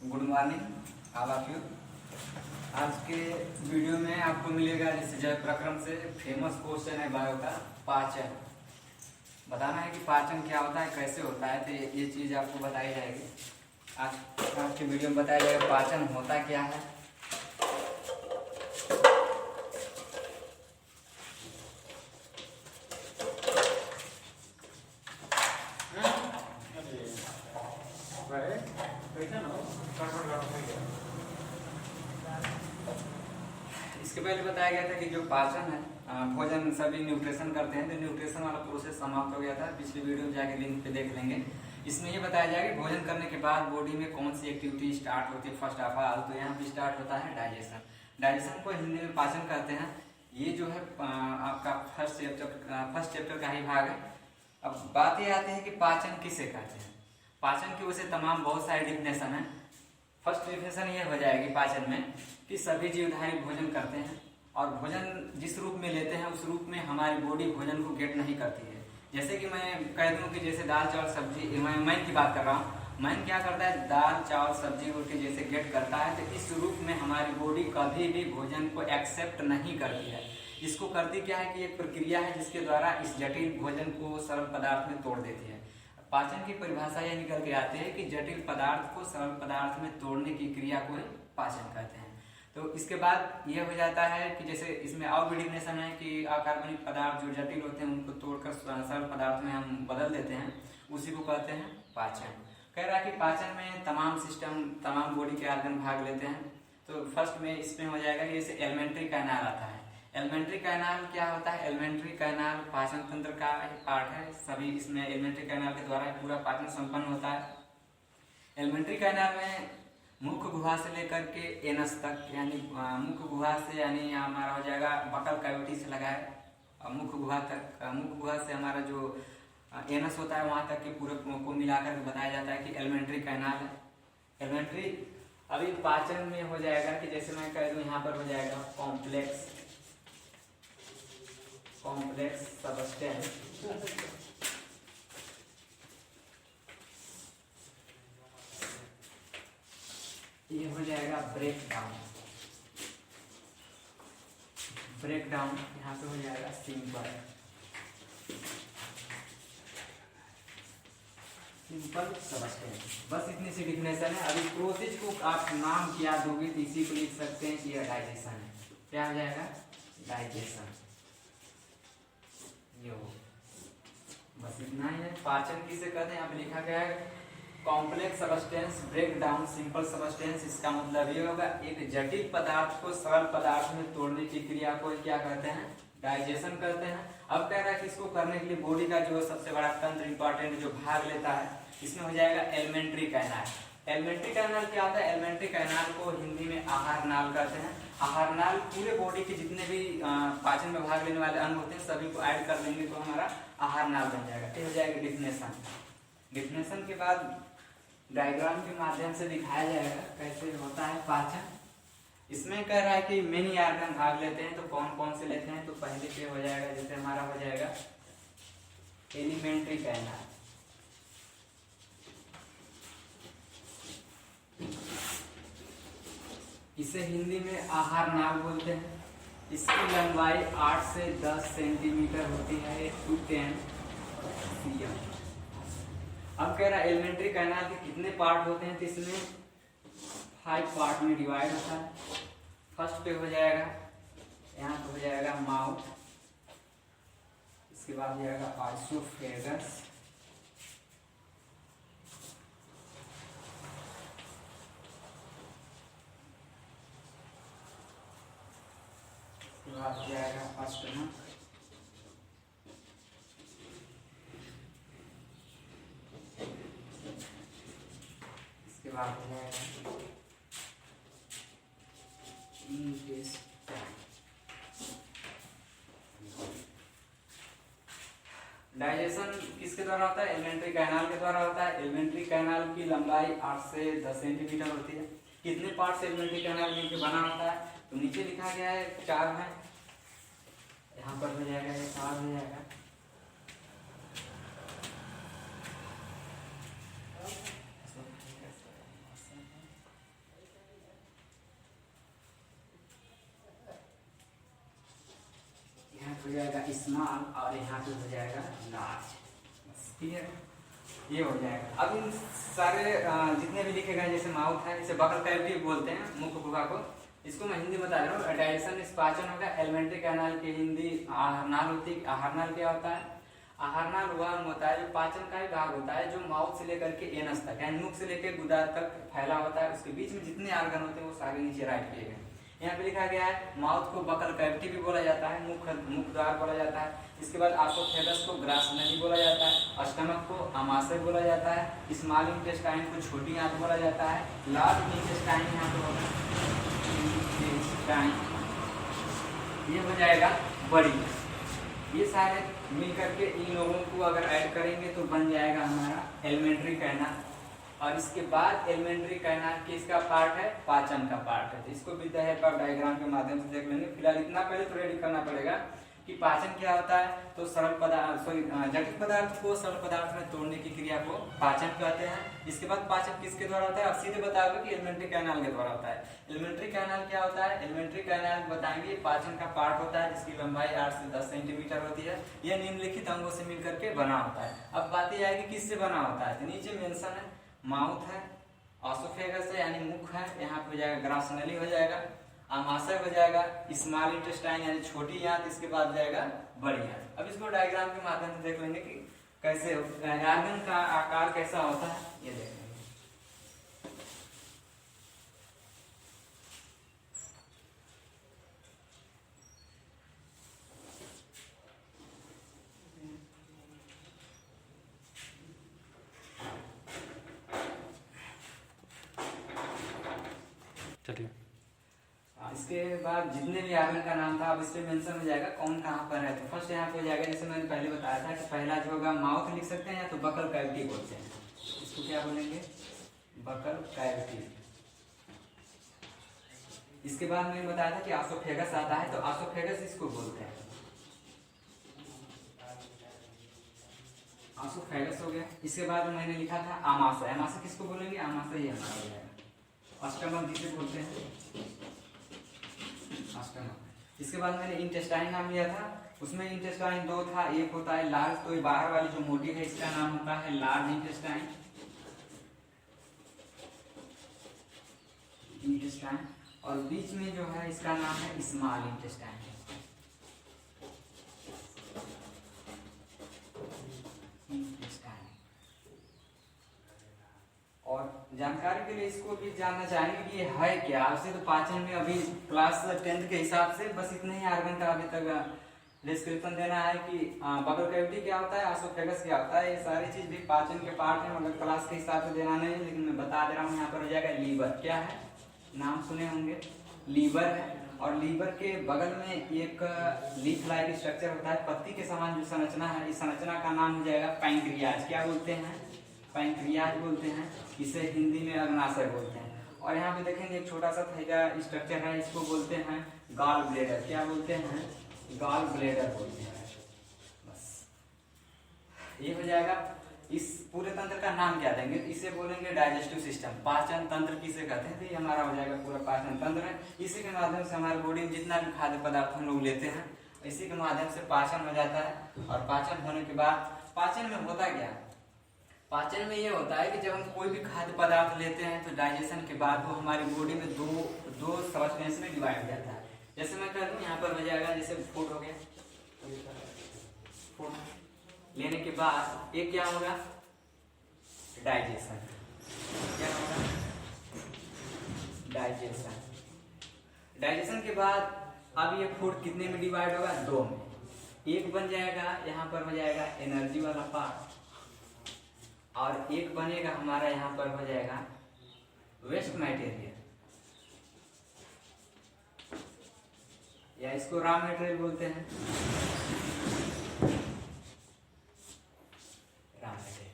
Good morning all of you. आज के video में आपको मिलेगा जैसे जय प्रक्रम से फेमस क्वेश्चन है बायो का पाचन। बताना है कि पाचन क्या होता है, कैसे होता है, तो ये चीज़ आपको बताई जाएगी। आज के वीडियो में बताया जाएगा पाचन होता क्या है। इसके पहले बताया गया था कि जो पाचन है, भोजन सभी न्यूट्रिशन करते हैं, तो न्यूट्रिशन वाला प्रोसेस समाप्त हो गया था। पिछले वीडियो में जाके लिंक पे देख लेंगे। इसमें ये बताया जाएगा भोजन करने के बाद बॉडी में कौन सी एक्टिविटी स्टार्ट होती है। फर्स्ट ऑफ ऑल तो यहाँ पे स्टार्ट होता है डाइजेशन। डाइजेशन को हिंदी में पाचन कहते हैं। ये जो है आपका फर्स्ट चैप्टर का ही भाग है। अब बात ये आती है कि पाचन किसे कहते हैं। पाचन की वजह से तमाम बहुत सारी डिफिनेशन है। फर्स्ट डिफिनेशन ये हो जाएगी पाचन में कि सभी जीवधारी भोजन करते हैं और भोजन जिस रूप में लेते हैं उस रूप में हमारी बॉडी भोजन को गेट नहीं करती है। जैसे कि मैं कह दूं कि जैसे दाल चावल सब्जी, मैं की बात कर रहा हूँ। मैं क्या करता है, दाल चावल सब्जी रोटी जैसे गेट करता है, तो इस रूप में हमारी बॉडी कभी भी भोजन को एक्सेप्ट नहीं करती है। इसको करती क्या है कि एक प्रक्रिया है जिसके द्वारा इस जटिल भोजन को सरल पदार्थ में तोड़ देती है। पाचन की परिभाषा यह निकल के आती है कि जटिल पदार्थ को सरल पदार्थ में तोड़ने की क्रिया को पाचन कहते हैं। तो इसके बाद यह हो जाता है कि जैसे इसमें और भी डिफिनेशन है कि अकार्बनिक पदार्थ जो जटिल होते हैं उनको तोड़कर सरल पदार्थ में हम बदल देते हैं, उसी को कहते हैं पाचन। कह रहा है कि पाचन में तमाम सिस्टम, तमाम बॉडी के आर्गन भाग लेते हैं। तो फर्स्ट में इसमें हो जाएगा कि जैसे एलिमेंट्री कैनाल आता है। एलिमेंट्री कैनाल क्या होता है? एलिमेंट्री कैनाल पाचन तंत्र का पार्ट है। सभी इसमें एलिमेंट्री कैनाल के द्वारा पूरा पाचन संपन्न होता है। एलिमेंट्री कैनाल में मुख्य गुहा से लेकर के एनस तक, यानी मुख्य गुहा से यानी हमारा हो जाएगा बकल कैविटी से लगा है मुख्य गुहा तक। मुख्य गुहा से हमारा जो एनस होता है वहां तक के पूरे को मिलाकर बताया जाता है कि एलिमेंट्री कैनाल है। एलिमेंट्री अभी पाचन में हो जाएगा कि जैसे मैं कह दूं यहाँ पर हो जाएगा कॉम्प्लेक्स सबस्टेंस, ये हो जाएगा ब्रेक डाउन यहाँ पे हो जाएगा सिंपल सबस्टेंस। बस इतनी सी डिफिनेशन है। अभी प्रोसेस को आप नाम क्या दोगे तो इसी को लिख सकते हैं कि यह डाइजेशन है। क्या हो जाएगा? डाइजेशन। यो बस इतना ही है। पाचन किसे कहते हैं यहाँ पे लिखा गया है complex substance, break down, simple substance. इसका मतलब ये होगा एक जटिल पदार्थ को सरल पदार्थ में तोड़ने की क्रिया को क्या कहते हैं? डाइजेशन कहते हैं। अब कह रहा है कि इसको करने के लिए बॉडी का जो सबसे बड़ा तंत्र इंपॉर्टेंट जो भाग लेता है, इसमें हो जाएगा एलिमेंट्री कैनाल। एलिमेंट्री कैनाल क्या होता है? एलिमेंट्री कैनाल को हिंदी में आहार नाल कहते हैं। आहार नाल पूरे बॉडी के जितने भी पाचन में भाग लेने वाले अंग होते हैं सभी को ऐड कर देंगे तो हमारा आहार नाल बन जाएगा। ये हो जाएगा डिफिनेशन के बाद डायग्राम के माध्यम से दिखाया जाएगा कैसे होता है पाचन। इसमें कह रहा है कि मेनी ऑर्गन भाग लेते हैं, तो कौन कौन से लेते हैं? तो पहले पे हो जाएगा जैसे हमारा हो जाएगा एलिमेंट्री कैनाल। इसे हिंदी में आहार नाल बोलते हैं। इसकी लंबाई 8 से 10 सेंटीमीटर होती है, 2 to 10 cm। अब कह रहा है एलिमेंट्री कैनाल के कितने पार्ट होते हैं? तो इसमें 5 पार्ट में डिवाइड होता है। फर्स्ट पे हो जाएगा यहाँ पे हो जाएगा माउथ, इसके बाद हो जाएगा आइसोफेगस, इसके बाद हो जाएगा स्टमक, इसके बाद हो जाएगा डाइजेशन किसके द्वारा होता है? एलिमेंट्री कैनाल के द्वारा होता है। एलिमेंट्री कैनाल की लंबाई 8 से 10 सेंटीमीटर होती है। कितने पार्ट से एलिमेंट्री कैनाल मिलकर बना होता है? तो नीचे लिखा गया है 4 है, यहाँ पर हो जाएगा 4 हो जाएगा। स्मॉल और यहाँ पे हो जाएगा लार्ज। ठीक है, ये हो जाएगा। अब इन सारे जितने भी लिखे गए जैसे माउथ है, इसे बकल कैविटी बोलते हैं, मुख गुहा को। इसको मैं हिंदी बता रहा हूँ। डाइजेशन इस पाचन होगा। एलिमेंट्री कैनाल की हिंदी आहारनाल होती है। आहारनाल क्या होता है? आहारनाल वह अंग होता है जो पाचन का ही भाग होता है, जो माउथ से लेकर के एनस तक यानी मुख से लेकर गुदा तक फैला होता है। उसके बीच में जितने आर्गन होते हैं वो सारे नीचे राइट किए गए। यहाँ पे लिखा गया है माउथ को बकल कैविटी भी बोला जाता है, मुख द्वार बोला जाता है। इसके बाद आसोफेगस को ग्रास नली बोला जाता है। स्टमक को आमाशय बोला जाता है। स्मॉल इंटेस्टाइन को छोटी आंत बोला जाता है। लार्ज इंटेस्टाइन यहाँ पे होगा इंटेस्टाइन, ये हो जाएगा बड़ी। ये सारे मिल करके इन लोगों को अगर ऐड करेंगे तो बन जाएगा हमारा एलिमेंट्री कैनाल। और इसके बाद एलिमेंट्री कैनाल किसका पार्ट है? पाचन का पार्ट है। तो इसको भी डायग्राम के माध्यम से देख लेंगे। फिलहाल इतना पहले तो रेडी करना पड़ेगा कि पाचन क्या होता है। तो सरल पदार्थ जटिल पदार्थ को सरल पदार्थ में तोड़ने की क्रिया को पाचन कहते हैं। इसके बाद पाचन किसके द्वारा होता है? अब सीधे बताओगे कि एलिमेंट्री कैनाल के द्वारा होता है। एलिमेंट्री कैनाल क्या होता है? एलिमेंट्री कैनाल बताएंगे पाचन का पार्ट होता है जिसकी लंबाई 8 से 10 सेंटीमीटर होती है। यह निम्नलिखित अंगों से मिलकर के बना होता है। अब बात यह आएगी किससे बना होता है। तो नीचे मेंशन है, माउथ है, ऑसोफेगस है यानी मुख है, यहाँ पे हो जाएगा ग्रास नली हो जाएगा, आमाशय हो जाएगा, स्मॉल इंटेस्टाइन यानी छोटी आंत, इसके बाद जाएगा बड़ी आंत। अब इसको डायग्राम के माध्यम से देख लेंगे कि कैसे आर्गन का आकार कैसा होता है, ये देखेंगे। चलिए, इसके बाद जितने भी आर्गन का नाम था अब इस पे मेंशन हो जाएगा कौन कहाँ पर है। तो फर्स्ट यहाँ पे हो जाएगा, जैसे मैंने पहले बताया था कि पहला जो होगा माउथ लिख सकते हैं या तो बकल कैविटी बोलते हैं। इसको क्या बोलेंगे? Buccal cavity. इसके बाद मैंने बताया था कि आसोफेगस आता है, तो आसोफेगस इसको बोलते हैं। आसोफेगस हो गया। इसके बाद मैंने लिखा था आमाशय। आमाशय किसको बोलेंगे? आमाशय ही हमारा हो जाएगा। स्टमक जिसे बोलते हैं, स्टमक। इसके बाद मैंने इंटेस्टाइन नाम लिया था, उसमें इंटेस्टाइन दो था, एक होता है लार्ज, तो ये बाहर वाली जो मोटी है इसका नाम होता है लार्ज इंटेस्टाइन। इंटेस्टाइन और बीच में जो है इसका नाम है स्मॉल इंटेस्टाइन। और जानकारी के लिए इसको भी जानना चाहेंगे कि ये है क्या। वैसे तो पाचन में अभी क्लास 10th के हिसाब से बस इतने ही आर्गन का अभी तक डिस्क्रिप्शन देना है कि बकल कैविटी क्या होता है, आसोफेगस क्या होता है। ये सारी चीज भी पाचन के पार्ट है, मगर क्लास के हिसाब से देना नहीं है, लेकिन मैं बता दे रहा हूँ। यहाँ पर हो जाएगा लीवर। क्या है? नाम सुने होंगे, लीवर है। और लीवर के बगल में एक लीफ लाइक स्ट्रक्चर होता है, पत्ती के समान जो संरचना है, इस संरचना का नाम हो जाएगा पैंक्रियाज। क्या बोलते हैं? पैंक्रियाज बोलते हैं। इसे हिंदी में अग्नाशय बोलते हैं। और यहाँ पे देखेंगे एक छोटा सा थैला स्ट्रक्चर है, इसको बोलते हैं गॉल ब्लेडर। क्या बोलते हैं? गॉल ब्लेडर बोलते हैं। बस ये हो जाएगा। इस पूरे तंत्र का नाम क्या देंगे? इसे बोलेंगे डाइजेस्टिव सिस्टम। पाचन तंत्र किसे कहते हैं? तो ये हमारा हो जाएगा पूरा पाचन तंत्र है। इसी के माध्यम से हमारे बॉडी में जितना भी खाद्य पदार्थ हम लोग लेते हैं, इसी के माध्यम से पाचन हो जाता है। और पाचन होने के बाद पाचन में होता क्या? पाचन में ये होता है कि जब हम कोई भी खाद्य पदार्थ लेते हैं तो डाइजेशन के बाद वो हमारी बॉडी में दो सब्सटेंस में डिवाइड हो जाता है। जैसे मैं कह दूं यहाँ पर हो जाएगा, जैसे फूड हो गया, फूड लेने के बाद एक क्या होगा? डाइजेशन। क्या होगा? डाइजेशन। डाइजेशन के बाद अब ये फूड कितने में डिवाइड होगा? दो में। एक बन जाएगा यहाँ पर हो जाएगा एनर्जी वाला पार्ट, और एक बनेगा हमारा यहाँ पर हो जाएगा वेस्ट मटेरियल, या इसको रॉ मटेरियल बोलते हैं। Raw material.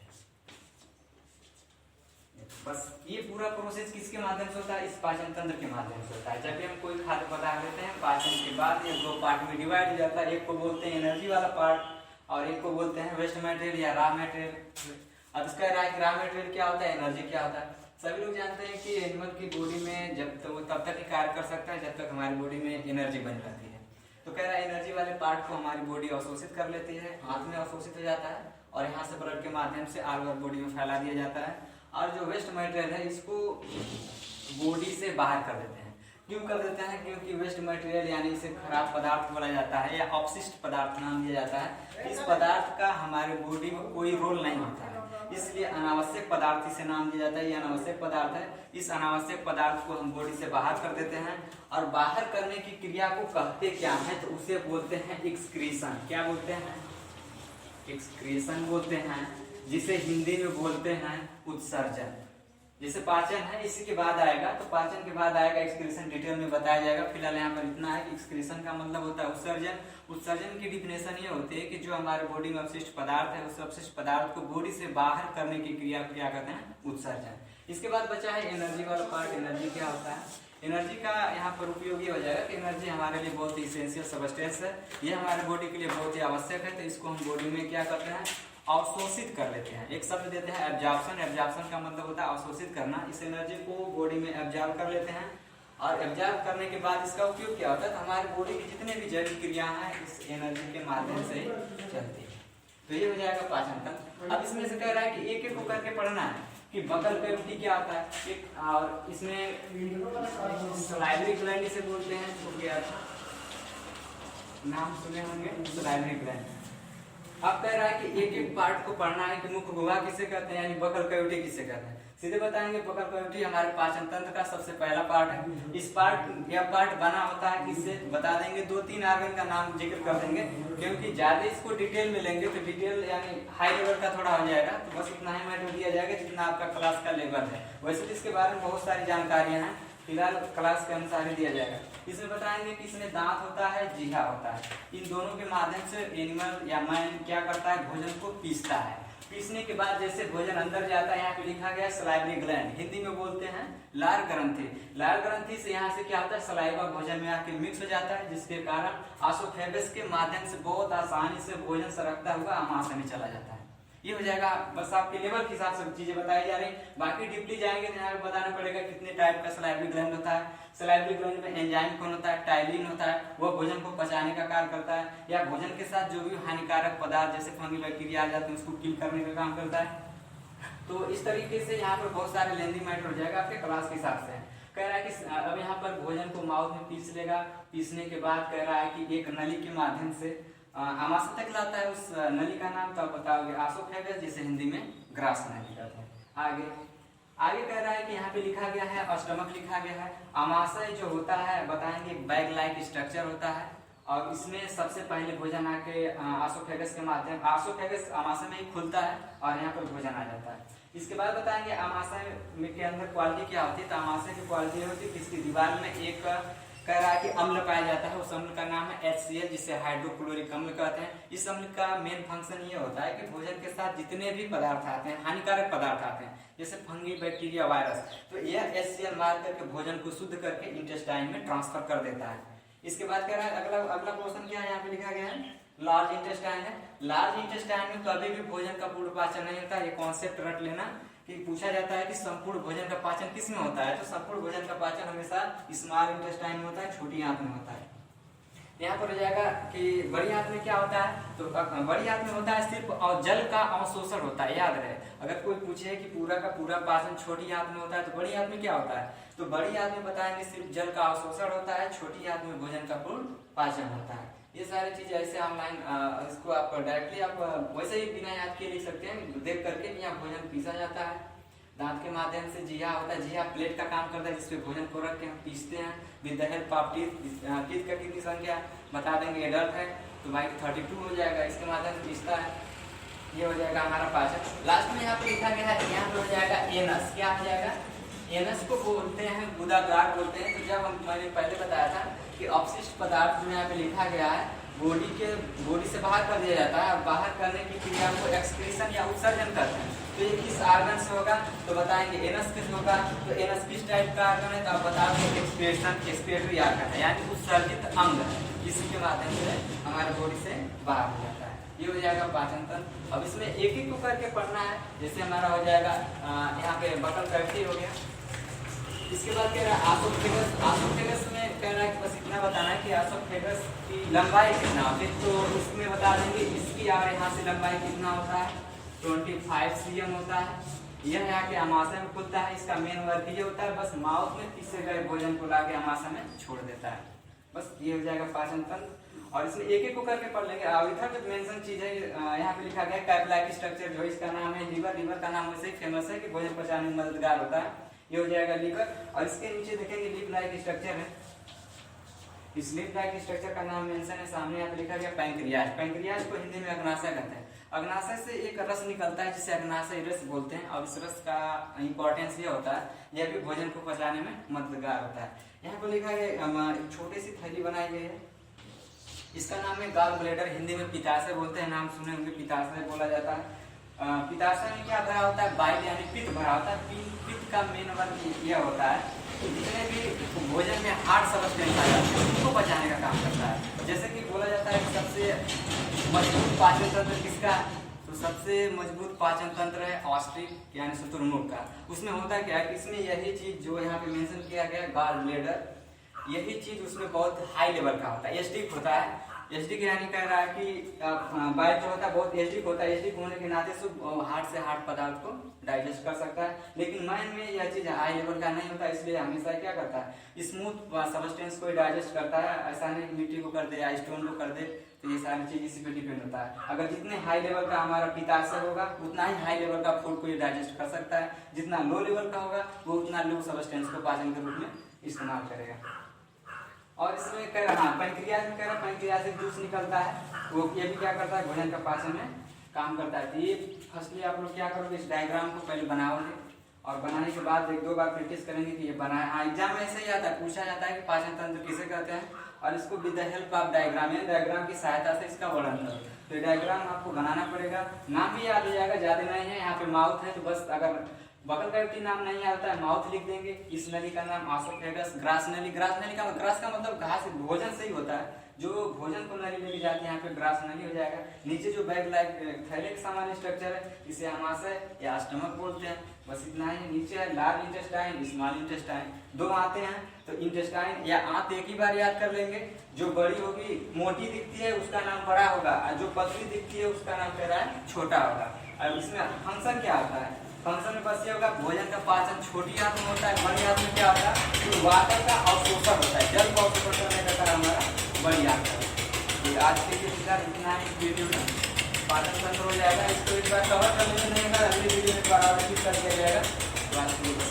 बस ये पूरा प्रोसेस किसके माध्यम से होता है? इस पाचन तंत्र के माध्यम से होता है। जब भी हम कोई खाद्य पदार्थ लेते हैं, पाचन के बाद ये दो पार्ट में डिवाइड हो जाता है। एक को बोलते हैं एनर्जी वाला पार्ट और एक को बोलते हैं वेस्ट मटेरियल या रॉ मटेरियल। अब इसका रॉ मटेरियल क्या होता है, एनर्जी क्या होता है? सभी लोग जानते हैं कि एनिमल की बॉडी में जब तक वो तब तक ही कार्य कर सकता है जब तक हमारी बॉडी में एनर्जी बनी रहती है। तो कह रहा है एनर्जी वाले पार्ट को हमारी बॉडी अवशोषित कर लेती है, हाथ में अवशोषित हो जाता है और यहाँ से ब्लड के माध्यम से ऑल ओवर बॉडी में फैला दिया जाता है। और जो वेस्ट मटेरियल है इसको बॉडी से बाहर कर देते हैं। क्यों कर देते हैं? क्योंकि वेस्ट मटेरियल यानी इसे खराब पदार्थ बोला जाता है या अपशिष्ट पदार्थ नाम दिया जाता है। इस पदार्थ का हमारे बॉडी में कोई रोल नहीं होता है, इसलिए अनावश्यक पदार्थ इसे नाम दिया जाता है। ये अनावश्यक पदार्थ है। इस अनावश्यक पदार्थ को हम बॉडी से बाहर कर देते हैं और बाहर करने की क्रिया को कहते क्या है? तो उसे बोलते हैं एक्सक्रीशन। क्या बोलते हैं? एक्सक्रीशन बोलते हैं, जिसे हिंदी में बोलते हैं उत्सर्जन। जैसे पाचन है, इसी के बाद आएगा, तो पाचन के बाद आएगा एक्सक्रीशन, डिटेल में बताया जाएगा। फिलहाल यहाँ पर इतना है कि एक्सक्रीशन का मतलब होता है उत्सर्जन। उत्सर्जन की डिफिनेशन ये होती है कि जो हमारे बॉडी में अपशिष्ट पदार्थ है, उस अपशिष्ट पदार्थ को बॉडी से बाहर करने की क्रिया को क्या कहते हैं? उत्सर्जन। इसके बाद बचा है एनर्जी वाला पार्ट। एनर्जी क्या होता है? एनर्जी का यहाँ पर उपयोग ये हो जाएगा कि एनर्जी हमारे लिए बहुत ही इसेंशियल सबस्टेंस है, ये हमारे बॉडी के लिए बहुत ही आवश्यक है। तो इसको हम बॉडी में क्या करते हैं? अवशोषित कर लेते हैं। एक शब्द देते हैं एब्जॉर्प्शन। एब्जॉर्प्शन का मतलब होता है अवशोषित करना। इस एनर्जी को बॉडी में एब्जॉर्ब कर लेते हैं और एब्जॉर्ब करने के बाद इसका उपयोग क्या होता है? तो हमारे बॉडी की जितने भी जैविक क्रिया हैं इस एनर्जी के माध्यम से चलती है। तो ये हो जाएगा पाचन तंत्र। अब इसमें से कह रहा है कि एक एक को करके पढ़ना है कि बकल कैविटी क्या होता है एक, और इसमें सलाइवरी ग्लैंड इसे बोलते हैं। तो क्या नाम सुने होंगे, सलाइवरी ग्लैंड। अब कह रहा है कि एक एक पार्ट को पढ़ना है कि मुख्य गुहा किसे कहते हैं, यानी बकल कैविटी किसे कहते हैं। सीधे बताएंगे बकल कैविटी हमारे पाचन तंत्र का सबसे पहला पार्ट है। इस पार्ट या पार्ट बना होता है किससे बता देंगे, 2-3 ऑर्गन का नाम जिक्र कर देंगे, क्योंकि ज्यादा इसको डिटेल में लेंगे तो डिटेल यानी हाई लेवल का थोड़ा हो जाएगा। तो बस इतना ही मैटर दिया जाएगा जितना आपका क्लास का लेवल है। वैसे तो इसके बारे में बहुत सारी जानकारियां हैं, फिलहाल क्लास के अनुसार ही दिया जाएगा। इसमें बताएंगे कि इसमें दांत होता है, जीहा होता है। इन दोनों के माध्यम से एनिमल या मैन क्या करता है? भोजन को पीसता है। पीसने के बाद जैसे भोजन अंदर जाता है, यहाँ पे लिखा गया सलाइवरी ग्लैंड, हिंदी में बोलते हैं लार ग्रंथि। लार ग्रंथि से यहाँ से क्या होता है? सलाइवा भोजन में आके मिक्स हो जाता है, जिसके कारण आसोफेगस के माध्यम से बहुत आसानी से भोजन सरकता हुआ आमाशय में चला जाता है। ये हो जाएगा। बस आपके लेवल के हिसाब से चीजें बताई जा रही। बाकी डीपली जाएंगे तो यहाँ पे बताना पड़ेगा कितने टाइप का सलाइवरी ग्लैंड होता है। सलाइवरी ग्लैंड में एंजाइम कौन होता है? टाइलिन होता है, वो भोजन को पचाने का कार्य करता है, या भोजन के साथ जो भी हानिकारक पदार्थ जैसे फंगी बैक्टीरिया आ जाते हैं उसको किल करने का काम करता है। तो इस तरीके से यहाँ पर बहुत सारे लेंदी मैटर हो जाएगा आपके क्लास के हिसाब से। कह रहा है कि अब यहाँ पर भोजन को माउथ में पीस लेगा। पीसने के बाद कह रहा है कि एक नली के माध्यम से आमाशय तक लाता है। उस नली का नाम तो आप बताओगे आसोफेगस, जिसे हिंदी में ग्रास नली कहते हैं। आगे कह रहा है कि यहाँ पे लिखा गया है स्टमक लिखा गया है। आमाशय जो होता है बताएंगे बैग लाइक स्ट्रक्चर होता है और इसमें सबसे पहले भोजन आके आसोफेगस के माध्यम, आसोफेगस आमाशय में ही खुलता है और यहाँ पर भोजन आ जाता है। इसके बाद बताएंगे आमाशय में के अंदर क्वालिटी क्या होती है। तो आमाशय की क्वालिटी होती है कि इसकी दीवार में एक कह रहा है कि अम्ल पाया जाता है। उस अम्ल का नाम है HCl, जिसे हाइड्रोक्लोरिक अम्ल कहते हैं। इस अम्ल का मेन फंक्शन ये होता है कि भोजन के साथ जितने भी पदार्थ आते हैं, हानिकारक पदार्थ आते हैं जैसे फंगी बैक्टीरिया वायरस, तो यह HCl मार करके भोजन को शुद्ध करके इंटेस्टाइन में ट्रांसफर कर देता है। इसके बाद कह रहा है अगला क्वेश्चन क्या है, यहाँ पे लिखा गया है लार्ज इंटेस्टाइन है। लार्ज इंटेस्टाइन में कभी भी भोजन का पूर्ण पाचन नहीं होता। ये कॉन्सेप्ट रट लेना कि पूछा जाता है कि संपूर्ण भोजन का पाचन किस में होता है। तो संपूर्ण भोजन का पाचन हमेशा स्मॉल इंटेस्टाइन में होता है, छोटी आंत में होता है। यहाँ पर हो जाएगा कि बड़ी आंत में क्या होता है। तो बड़ी आंत में होता है सिर्फ और जल का अवशोषण होता है। याद रहे, अगर कोई पूछे कि पूरा का पूरा पाचन छोटी आंत में होता है तो बड़ी आंत में क्या होता है, तो बड़ी आंत में बताएंगे सिर्फ जल का अवशोषण होता है, छोटी आंत में भोजन का पूर्ण पाचन होता है। ये सारी चीज ऐसे ऑनलाइन इसको आप डायरेक्टली आप वैसे ही बिना याद किए लिख सकते हैं, देख करके यहाँ भोजन पीसा जाता है। दांत के माध्यम से जीहा होता है। जीहा प्लेट का काम करता है जिसपे भोजन को रख के हम पीसते हैं। With the help of teeth, teeth का कितनी संख्या बता देंगे। एडल्ट है तो भाई 32 हो जाएगा, इसके माध्यम से पीसता है। ये हो जाएगा हमारा पाचन। लास्ट में यहाँ पे लिखा गया है, यहाँ पे हो जाएगा एनस। क्या हो जाएगा? एनस को बोलते हैं गुदाद्वार बोलते हैं। तो जब मैंने पहले बताया था कि अपशिष्ट पदार्थ जो यहाँ पे लिखा गया है बॉडी से बाहर कर दिया जाता है और बाहर करने की क्रिया को एक्सक्रीशन या उत्सर्जन करते हैं। तो ये किस ऑर्गन से होगा, तो बताएंगे एनस किस होगा। तो एनस किस टाइप का ऑर्गन है, तो आप बताओगे एक्सक्रीटरी ऑर्गन है, यानी उत्सर्जित अंग है, इसी के माध्यम से हमारे बॉडी से बाहर हो जाता है। ये हो जाएगा पाचन तंत्र। अब इसमें एक एक को करके पढ़ना है। जैसे हमारा हो जाएगा यहाँ पे बकल कैविटी हो गया, इसके बाद कह रहा है आसोफेगस। आसोफेगस में कह रहा है कि बस इतना बताना है कि आसोफेगस की लंबाई कितना होती है, तो उसमें बता देंगे इसकी और यहाँ से लंबाई कितना होता है, 25 cm होता है। यह यहाँ के अमाशय में खुलता है। इसका मेन वर्क ये होता है बस माउथ में पीसे गए भोजन को लाके अमाशय में छोड़ देता है। बस ये हो जाएगा पाचन तंत्र। और इसमें एक एक को करके पढ़ लेंगे। और इधर जो मेंशन चीज है यहाँ पे लिखा गया कैपलाइक स्ट्रक्चर, जो इसका नाम है लीवर। लीवर का नाम वैसे ही फेमस है कि भोजन पचाने में मददगार होता है। ये हो जाएगा लीवर। और इसके नीचे देखेंगे लिप लाइक स्ट्रक्चर है। इस लिप लाइक स्ट्रक्चर का नाम मेंशन है सामने यहाँ पे लिखा गया पैंक्रियाज। पैंक्रियाज को हिंदी में अग्नाशय कहते हैं। अग्नाशय से एक रस निकलता है जिसे अग्नाशय रस बोलते हैं। और इस रस का इंपॉर्टेंस ये होता है, यह भी भोजन को पचाने में मददगार होता है। यहाँ पर लिखा गया छोटी सी थैली बनाई गई है, इसका नाम है गॉल ब्लैडर। हिंदी में पित्ताशय बोलते हैं, नाम सुने होंगे, पित्ताशय बोला जाता है। पित्ताशय में क्या भरा होता है, बाइल यानी पित्त भरा होता है। पित्त का मेन वर्क यह होता है कि जितने भी भोजन में हार्ड सब्सटेंस आ जाते हैं उनको बचाने का काम करता है। जैसे कि बोला जाता है कि सबसे मजबूत पाचन तंत्र किसका है, तो सबसे मजबूत पाचन तंत्र है ऑस्ट्रिच यानी शुतुरमुर्ग का। उसमें होता है क्या, इसमें यही चीज जो यहाँ पे मेंशन किया गया गॉल ब्लैडर, यही चीज उसमें बहुत हाई लेवल का होता है, एसिडिक होता है। एसिडिक यानी कह रहा है कि बाइल जो होता है बहुत एसिडिक होता है। एसिडिक होने के नाते सब हार्ड से हार्ड पदार्थ को डाइजेस्ट कर सकता है। लेकिन माइंड में यह चीज हाई लेवल का नहीं होता, इसलिए हमेशा क्या करता है, स्मूथ सब्सटेंस को डाइजेस्ट करता है। ऐसा नहीं मिट्टी को कर दे या स्टोन को कर दे, तो ये सारी चीज इसी पे डिपेंड होता है। अगर जितने हाई लेवल का हमारा पित्ताशय होगा उतना ही हाई लेवल का फूड को ये डाइजेस्ट कर सकता है। जितना लो लेवल का होगा वो उतना लो सब्सटेंस को पाचन के रूप में इस्तेमाल करेगा। और इसमें कह रहा है पैंक्रियाज में कह रहा है पैंक्रियाज से जूस निकलता है, वो ये भी क्या करता है, भोजन का पाचन में काम करता है। तो ये फर्स्टली आप लोग क्या करोगे, इस डायग्राम को पहले बनाओगे और बनाने के बाद एक दो बार प्रैक्टिस करेंगे कि ये बनाया। हाँ, एग्जाम में ऐसे ही आता है, पूछा जाता है कि पाचन तंत्र किसे कहते हैं, और इसको with the help of diagram या डायग्राम की सहायता से इसका वर्णन करो। तो डायग्राम आपको बनाना पड़ेगा। नाम भी याद हो जाएगा, ज्यादा नहीं है। यहाँ पे माउथ है, तो बस अगर बगल कैविटी नाम नहीं आता है, माउथ लिख देंगे। इस नली का नाम आसोफेगस। ग्रास नली, ग्रास नली का ग्रास का मतलब घास भोजन से ही होता है, जो भोजन को नली लेके जाती है, यहाँ पे ग्रास नली हो जाएगा। नीचे जो बैग लाइक थैले के समान स्ट्रक्चर है, इसे अमाशय या स्टमक बोलते हैं। बस इतना ही। नीचे है लार्ज इंटेस्टाइन, स्मॉल इंटेस्टाइन, दो आते हैं। तो इंटेस्टाइन या आंत एक ही बार याद कर लेंगे। जो बड़ी होगी मोटी दिखती है उसका नाम बड़ा होगा, और जो पतली दिखती है उसका नाम कह रहा है छोटा होगा। और इसमें फंक्शन क्या होता है, फंक्शन में बस ये होगा, भोजन का पाचन छोटी आंत में होता है, बड़ी आंत में क्या होता है, तो वाटर का अवशोषण होता है, जल का अवशोषण करने का काम हमारा बड़ी आंत है। तो आज के लिए इतना ही वीडियो में पाचन तंत्र हो जाएगा। इसको एक बार कवर कर लेते नहीं, अगली वीडियो में दोबारा कर दिया जाएगा। तो आज के लिए बस